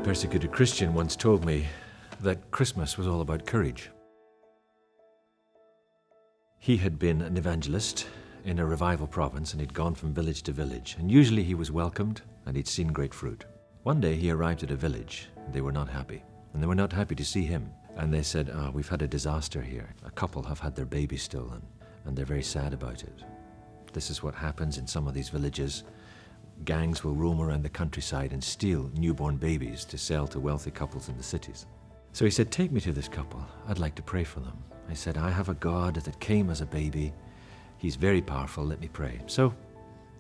A persecuted Christian once told me that Christmas was all about courage. He had been an evangelist in a revival province, and he'd gone from village to village, and usually he was welcomed and he'd seen great fruit. One day he arrived at a village, and they were not happy, and they were not happy to see him. And they said, we've had a disaster here. A couple have had their baby stolen, and they're very sad about it. This is what happens in some of these villages. Gangs will roam around the countryside and steal newborn babies to sell to wealthy couples in the cities. So he said, take me to this couple. I'd like to pray for them. I said, I have a God that came as a baby. He's very powerful. Let me pray. So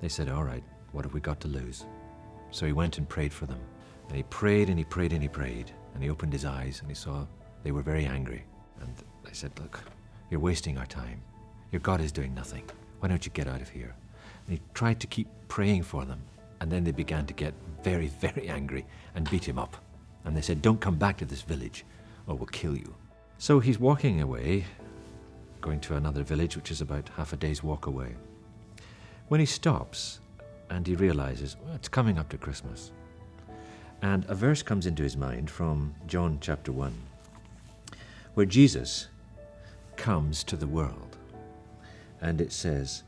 they said, all right, what have we got to lose? So he went and prayed for them. And he prayed and he prayed and he prayed. And he opened his eyes and he saw they were very angry. And I said, look, you're wasting our time. Your God is doing nothing. Why don't you get out of here? And he tried to keep praying for them. And then they began to get very, very angry and beat him up. And they said, don't come back to this village or we'll kill you. So he's walking away, going to another village, which is about half a day's walk away. When he stops and he realizes, well, it's coming up to Christmas. And a verse comes into his mind from John chapter 1, where Jesus comes to the world. And it says,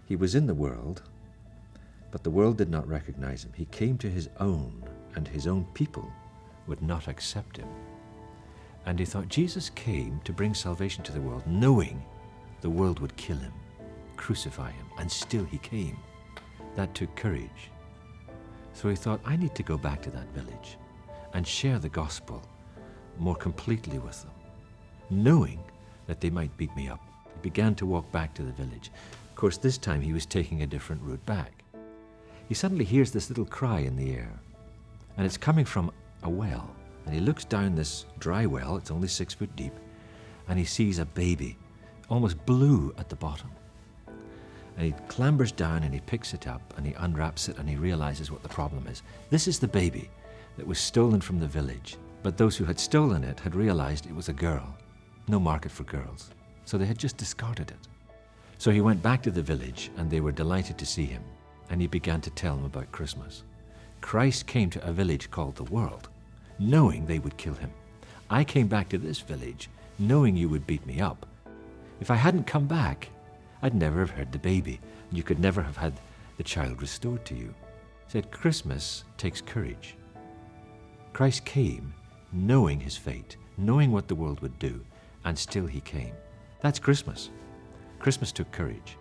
he was in the world, but the world did not recognize him. He came to his own, and his own people would not accept him. And he thought Jesus came to bring salvation to the world, knowing the world would kill him, crucify him, and still he came. That took courage. So he thought, I need to go back to that village and share the gospel more completely with them, knowing that they might beat me up. He began to walk back to the village. Of course, this time he was taking a different route back. He suddenly hears this little cry in the air, and it's coming from a well. And he looks down this dry well, it's only 6 foot deep, and he sees a baby, almost blue at the bottom. And he clambers down and he picks it up and he unwraps it and he realizes what the problem is. This is the baby that was stolen from the village, but those who had stolen it had realized it was a girl. No market for girls. So they had just discarded it. So he went back to the village and they were delighted to see him, and he began to tell them about Christmas. Christ came to a village called the world, knowing they would kill him. I came back to this village knowing you would beat me up. If I hadn't come back, I'd never have heard the baby. You could never have had the child restored to you. He said, Christmas takes courage. Christ came knowing his fate, knowing what the world would do, and still he came. That's Christmas. Christmas took courage.